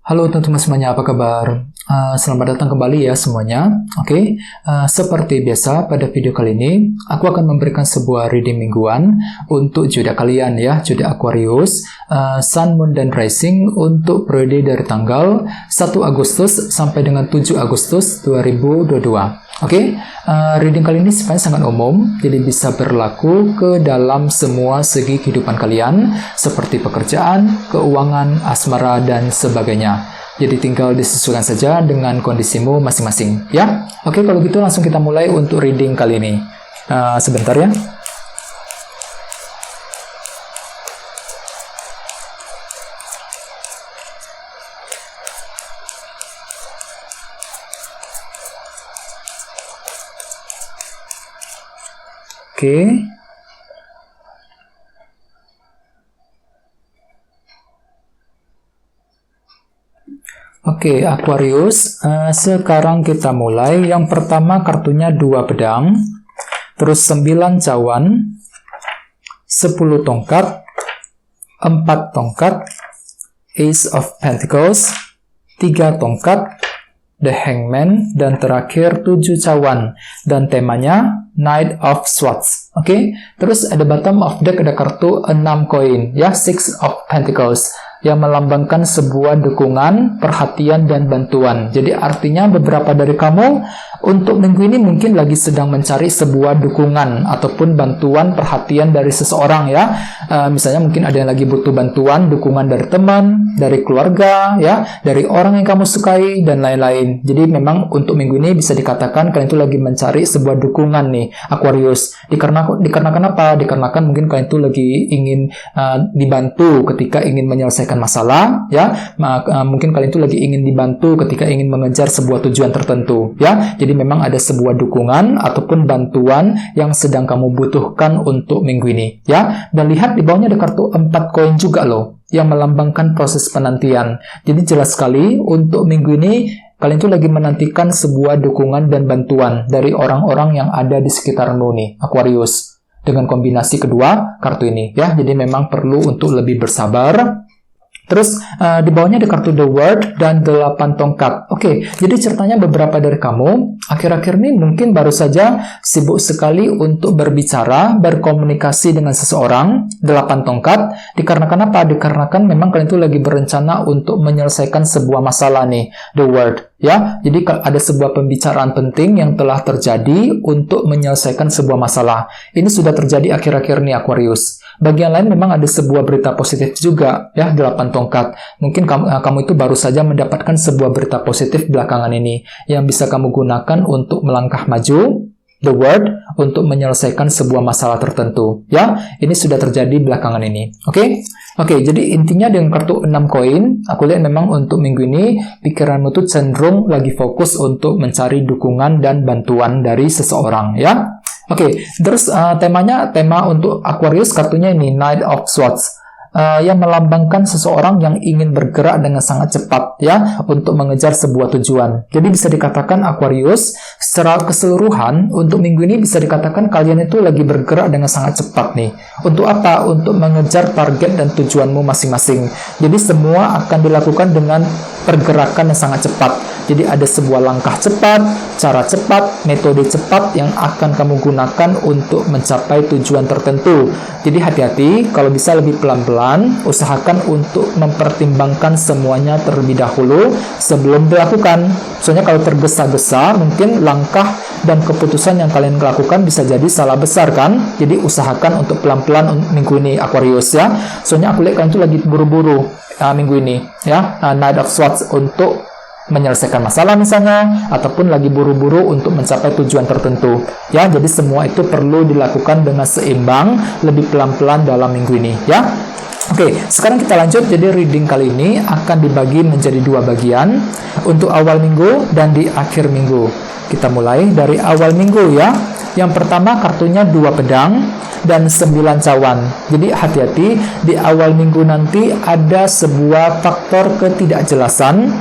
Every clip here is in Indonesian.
Halo teman-teman semuanya, apa kabar? Selamat datang kembali ya semuanya. Oke, seperti biasa pada video kali ini, aku akan memberikan sebuah reading mingguan untuk zodiak kalian ya, zodiak Aquarius, Sun, Moon, dan Rising untuk periode dari tanggal 1 Agustus sampai dengan 7 Agustus 2022. Oke, reading kali ini sebenarnya sangat umum, jadi bisa berlaku ke dalam semua segi kehidupan kalian, seperti pekerjaan, keuangan, asmara, dan sebagainya. Jadi tinggal disesuaikan saja dengan kondisimu masing-masing, ya. Oke, kalau gitu langsung kita mulai untuk reading kali ini. Sebentar ya. Oke. Oke, Aquarius. Sekarang kita mulai. Yang pertama kartunya 2 pedang, terus 9 cawan, 10 tongkat, 4 tongkat, Ace of Pentacles, 3 tongkat, The Hangman, dan terakhir 7 cawan. Dan temanya Knight of Swords. Oke, terus ada bottom of deck ada kartu 6 koin, ya, 6 of Pentacles, yang melambangkan sebuah dukungan, perhatian, dan bantuan. Jadi artinya beberapa dari kamu untuk minggu ini mungkin lagi sedang mencari sebuah dukungan ataupun bantuan, perhatian dari seseorang ya. Misalnya mungkin ada yang lagi butuh bantuan, dukungan dari teman, dari keluarga, ya, dari orang yang kamu sukai, dan lain-lain. Jadi memang untuk minggu ini bisa dikatakan kalian itu lagi mencari sebuah dukungan nih, Aquarius. Dikarenakan apa? Dikarenakan mungkin kalian itu lagi ingin dibantu ketika ingin menyelesaikan masalah, ya. Mungkin kalian itu lagi ingin dibantu ketika ingin mengejar sebuah tujuan tertentu, ya. Jadi memang ada sebuah dukungan ataupun bantuan yang sedang kamu butuhkan untuk minggu ini, ya. Dan lihat di bawahnya ada kartu 4 koin juga loh, yang melambangkan proses penantian. Jadi jelas sekali untuk minggu ini kalian itu lagi menantikan sebuah dukungan dan bantuan dari orang-orang yang ada di sekitarmu nih, Aquarius. Dengan kombinasi kedua kartu ini, ya. Jadi memang perlu untuk lebih bersabar. Terus di bawahnya ada kartu The World dan 8 tongkat. Oke, jadi ceritanya beberapa dari kamu akhir-akhir ini mungkin baru saja sibuk sekali untuk berbicara, berkomunikasi dengan seseorang. 8 tongkat. Dikarenakan apa? Dikarenakan memang kalian itu lagi berencana untuk menyelesaikan sebuah masalah nih, The World. Ya, jadi ada sebuah pembicaraan penting yang telah terjadi untuk menyelesaikan sebuah masalah. Ini sudah terjadi akhir-akhir ini, Aquarius. Bagian lain memang ada sebuah berita positif juga, ya, 8 tongkat. Mungkin kamu itu baru saja mendapatkan sebuah berita positif belakangan ini yang bisa kamu gunakan untuk melangkah maju, The World, untuk menyelesaikan sebuah masalah tertentu, ya. Ini sudah terjadi belakangan ini. Oke, jadi intinya dengan kartu 6 koin, aku lihat memang untuk minggu ini pikiranmu tuh cenderung lagi fokus untuk mencari dukungan dan bantuan dari seseorang, ya. Oke, terus tema untuk Aquarius kartunya ini Knight of Swords, yang melambangkan seseorang yang ingin bergerak dengan sangat cepat, ya, untuk mengejar sebuah tujuan. Jadi bisa dikatakan Aquarius secara keseluruhan untuk minggu ini bisa dikatakan kalian itu lagi bergerak dengan sangat cepat nih. Untuk apa? Untuk mengejar target dan tujuanmu masing-masing. Jadi semua akan dilakukan dengan pergerakan yang sangat cepat. Jadi ada sebuah langkah cepat, cara cepat, metode cepat yang akan kamu gunakan untuk mencapai tujuan tertentu. Jadi hati-hati, kalau bisa lebih pelan-pelan, usahakan untuk mempertimbangkan semuanya terlebih dahulu sebelum dilakukan. Soalnya kalau tergesa-gesa, mungkin langkah dan keputusan yang kalian lakukan bisa jadi salah besar kan? Jadi usahakan untuk pelan-pelan minggu ini, Aquarius, ya. Soalnya aku lihat kalian itu lagi buru-buru minggu ini, ya. Knight of Swords untuk menyelesaikan masalah misalnya, ataupun lagi buru-buru untuk mencapai tujuan tertentu, ya. Jadi semua itu perlu dilakukan dengan seimbang, lebih pelan-pelan dalam minggu ini, ya. Oke, sekarang kita lanjut. Jadi reading kali ini akan dibagi menjadi 2 bagian, untuk awal minggu dan di akhir minggu. Kita mulai dari awal minggu, ya. Yang pertama kartunya 2 pedang dan 9 cawan. Jadi hati-hati, di awal minggu nanti ada sebuah faktor ketidakjelasan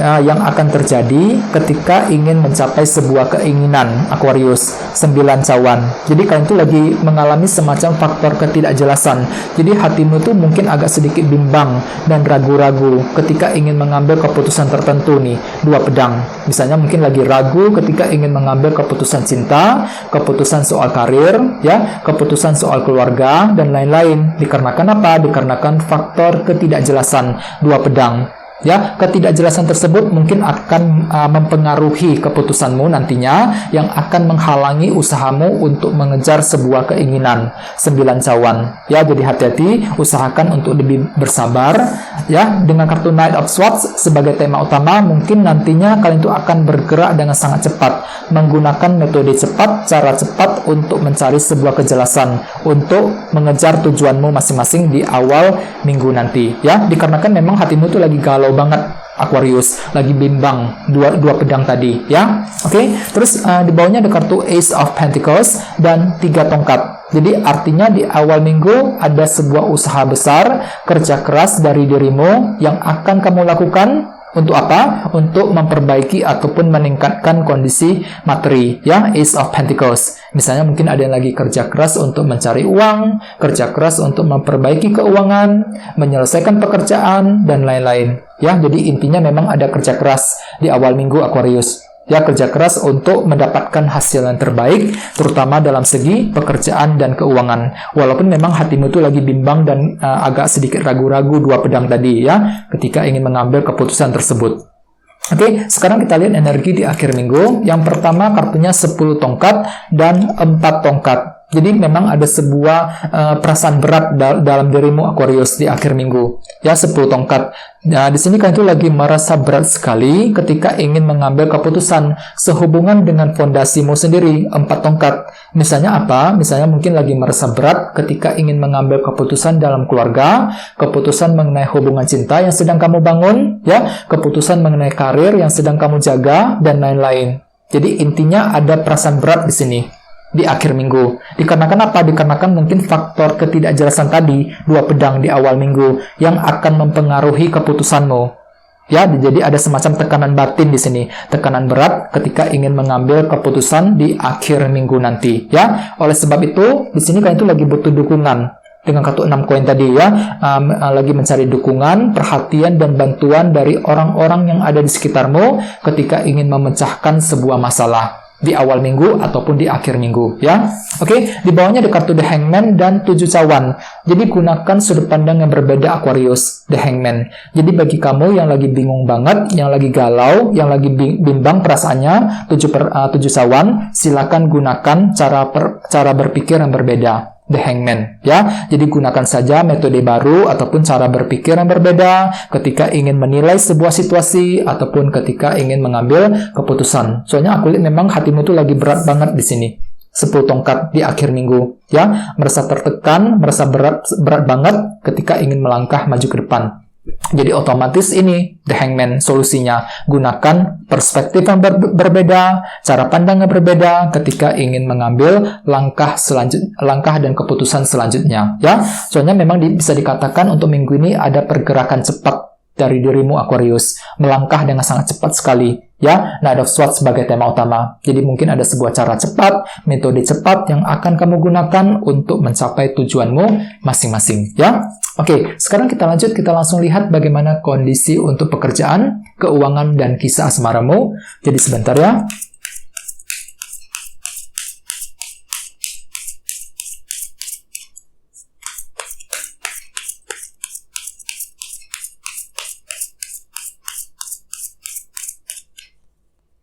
yang akan terjadi ketika ingin mencapai sebuah keinginan, Aquarius. 9 cawan. Jadi kalian tuh lagi mengalami semacam faktor ketidakjelasan. Jadi hatimu tuh mungkin agak sedikit bimbang dan ragu-ragu ketika ingin mengambil keputusan tertentu nih. 2 pedang. Misalnya mungkin lagi ragu ketika ingin mengambil keputusan cinta, keputusan soal karir, ya, keputusan soal keluarga, dan lain-lain. Dikarenakan apa? Dikarenakan faktor ketidakjelasan. 2 pedang. Ya, ketidakjelasan tersebut mungkin akan mempengaruhi keputusanmu nantinya yang akan menghalangi usahamu untuk mengejar sebuah keinginan. 9 cawan. Ya, jadi hati-hati, usahakan untuk lebih bersabar. Ya, dengan kartu Knight of Swords sebagai tema utama, mungkin nantinya kalian itu akan bergerak dengan sangat cepat, menggunakan metode cepat, cara cepat untuk mencari sebuah kejelasan, untuk mengejar tujuanmu masing-masing di awal minggu nanti. Ya, dikarenakan memang hatimu itu lagi galau banget, Aquarius, lagi bimbang, dua pedang tadi, ya. Oke, terus di bawahnya ada kartu Ace of Pentacles dan 3 tongkat. Jadi artinya di awal minggu ada sebuah usaha besar, kerja keras dari dirimu yang akan kamu lakukan. Untuk apa? Untuk memperbaiki ataupun meningkatkan kondisi materi, ya, Ace of Pentacles. Misalnya mungkin ada yang lagi kerja keras untuk mencari uang, kerja keras untuk memperbaiki keuangan, menyelesaikan pekerjaan, dan lain-lain. Ya, jadi intinya memang ada kerja keras di awal minggu, Aquarius. Ya, kerja keras untuk mendapatkan hasil yang terbaik, terutama dalam segi pekerjaan dan keuangan. Walaupun memang hatimu itu lagi bimbang dan agak sedikit ragu-ragu 2 pedang tadi, ya, ketika ingin mengambil keputusan tersebut. Oke, sekarang kita lihat energi di akhir minggu. Yang pertama kartunya 10 tongkat dan 4 tongkat. Jadi memang ada sebuah perasaan berat dalam dirimu, Aquarius, di akhir minggu. Ya, 10 tongkat. Nah, di sini kalian itu lagi merasa berat sekali ketika ingin mengambil keputusan sehubungan dengan fondasimu sendiri. 4 tongkat. Misalnya apa? Misalnya mungkin lagi merasa berat ketika ingin mengambil keputusan dalam keluarga, keputusan mengenai hubungan cinta yang sedang kamu bangun, ya, keputusan mengenai karir yang sedang kamu jaga, dan lain-lain. Jadi intinya ada perasaan berat di sini di akhir minggu. Dikarenakan apa? Dikarenakan mungkin faktor ketidakjelasan tadi, 2 pedang di awal minggu, yang akan mempengaruhi keputusanmu. Ya, jadi ada semacam tekanan batin di sini, tekanan berat ketika ingin mengambil keputusan di akhir minggu nanti. Ya, oleh sebab itu, di sini kalian itu lagi butuh dukungan. Dengan kartu 6 koin tadi, ya, lagi mencari dukungan, perhatian, dan bantuan dari orang-orang yang ada di sekitarmu ketika ingin memecahkan sebuah masalah di awal minggu ataupun di akhir minggu, ya. Oke, di bawahnya ada kartu The Hangman dan 7 cawan. Jadi gunakan sudut pandang yang berbeda, Aquarius, The Hangman. Jadi bagi kamu yang lagi bingung banget, yang lagi galau, yang lagi bimbang perasaannya, 7 cawan, silakan gunakan cara berpikir yang berbeda, The Hangman, ya. Jadi gunakan saja metode baru ataupun cara berpikir yang berbeda ketika ingin menilai sebuah situasi ataupun ketika ingin mengambil keputusan. Soalnya aku lihat memang hatimu tuh lagi berat banget di sini. 10 tongkat di akhir minggu, ya. Merasa tertekan, merasa berat banget ketika ingin melangkah maju ke depan. Jadi otomatis ini The Hangman solusinya. Gunakan perspektif yang berbeda, cara pandang yang berbeda ketika ingin mengambil langkah dan keputusan selanjutnya, ya. Soalnya memang bisa dikatakan untuk minggu ini ada pergerakan cepat dari dirimu, Aquarius, melangkah dengan sangat cepat sekali, ya. Knight of Swords sebagai tema utama. Jadi mungkin ada sebuah cara cepat, metode cepat yang akan kamu gunakan untuk mencapai tujuanmu masing-masing, ya. Oke, sekarang kita lanjut, kita langsung lihat bagaimana kondisi untuk pekerjaan, keuangan, dan kisah asmaramu. Jadi sebentar, ya.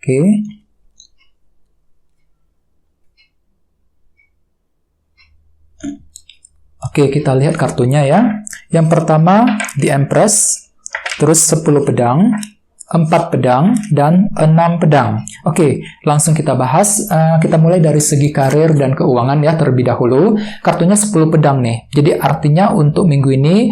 Oke. Oke, kita lihat kartunya, ya. Yang pertama, The Empress, terus 10 pedang, 4 pedang, dan 6 pedang. Oke, langsung kita bahas. Kita mulai dari segi karir dan keuangan, ya, terlebih dahulu. Kartunya 10 pedang nih. Jadi artinya untuk minggu ini,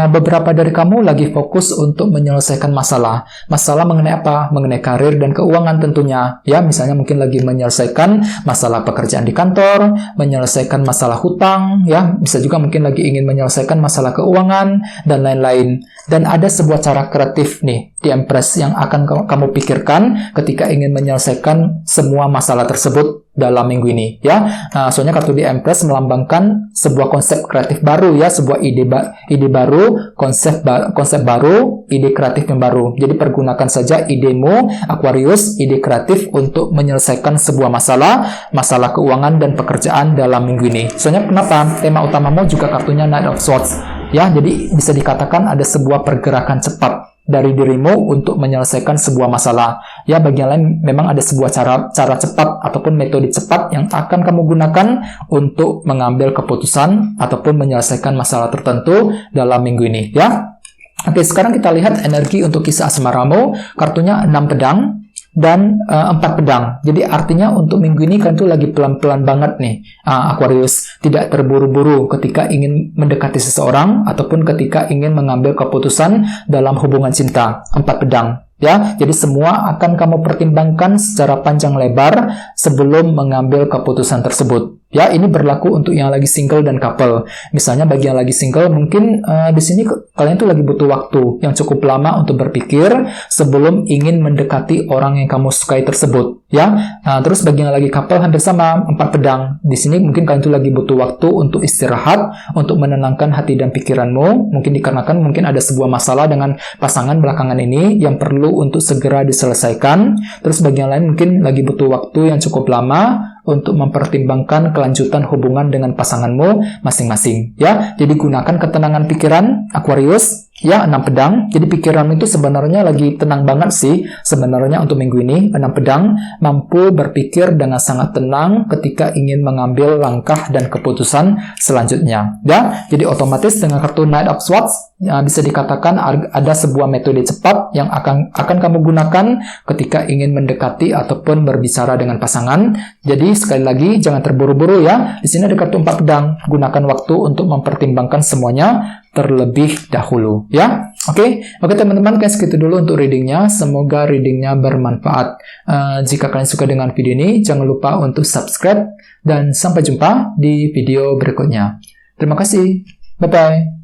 beberapa dari kamu lagi fokus untuk menyelesaikan masalah. Masalah mengenai apa? Mengenai karir dan keuangan tentunya. Ya, misalnya mungkin lagi menyelesaikan masalah pekerjaan di kantor, menyelesaikan masalah hutang, ya. Bisa juga mungkin lagi ingin menyelesaikan masalah keuangan, dan lain-lain. Dan ada sebuah cara kreatif nih, di Empress, yang akan kamu pikirkan ketika ingin menyelesaikan semua masalah tersebut dalam minggu ini, ya. Soalnya kartu The Empress melambangkan sebuah konsep kreatif baru, ya, sebuah ide baru, konsep baru, ide kreatif yang baru. Jadi pergunakan saja idemu, Aquarius, ide kreatif untuk menyelesaikan sebuah masalah keuangan dan pekerjaan dalam minggu ini. Soalnya kenapa? Tema utamamu juga kartunya Knight of Swords, ya. Jadi bisa dikatakan ada sebuah pergerakan cepat dari dirimu untuk menyelesaikan sebuah masalah. Ya, bagi yang lain memang ada sebuah cara cepat ataupun metode cepat yang akan kamu gunakan untuk mengambil keputusan ataupun menyelesaikan masalah tertentu dalam minggu ini, ya. Oke, sekarang kita lihat energi untuk kisah asmaramu. Kartunya 6 pedang dan 4 pedang. Jadi artinya untuk minggu ini kan tuh lagi pelan-pelan banget nih, Aquarius. Tidak terburu-buru ketika ingin mendekati seseorang ataupun ketika ingin mengambil keputusan dalam hubungan cinta. 4 pedang, ya. Jadi semua akan kamu pertimbangkan secara panjang lebar sebelum mengambil keputusan tersebut. Ya, ini berlaku untuk yang lagi single dan couple. Misalnya bagi yang lagi single, mungkin di sini kalian tuh lagi butuh waktu yang cukup lama untuk berpikir sebelum ingin mendekati orang yang kamu sukai tersebut, ya. Terus bagi yang lagi couple hampir sama, 4 pedang. Di sini mungkin kalian tuh lagi butuh waktu untuk istirahat, untuk menenangkan hati dan pikiranmu. Mungkin dikarenakan mungkin ada sebuah masalah dengan pasangan belakangan ini yang perlu untuk segera diselesaikan. Terus bagi yang lain mungkin lagi butuh waktu yang cukup lama untuk mempertimbangkan kelanjutan hubungan dengan pasanganmu masing-masing, ya. Jadi gunakan ketenangan pikiran, Aquarius, ya. 6 pedang. Jadi pikiranmu itu sebenarnya lagi tenang banget sih sebenarnya untuk minggu ini. 6 pedang mampu berpikir dengan sangat tenang ketika ingin mengambil langkah dan keputusan selanjutnya, ya. Jadi otomatis dengan kartu Knight of Swords, ya, bisa dikatakan ada sebuah metode cepat yang akan kamu gunakan ketika ingin mendekati ataupun berbicara dengan pasangan. Jadi sekali lagi jangan terburu-buru, ya. Di sini ada kartu 4 pedang. Gunakan waktu untuk mempertimbangkan semuanya terlebih dahulu, ya. Oke, teman-teman, kayak segitu dulu untuk readingnya. Semoga readingnya bermanfaat. Jika kalian suka dengan video ini, jangan lupa untuk subscribe dan sampai jumpa di video berikutnya. Terima kasih. Bye-bye.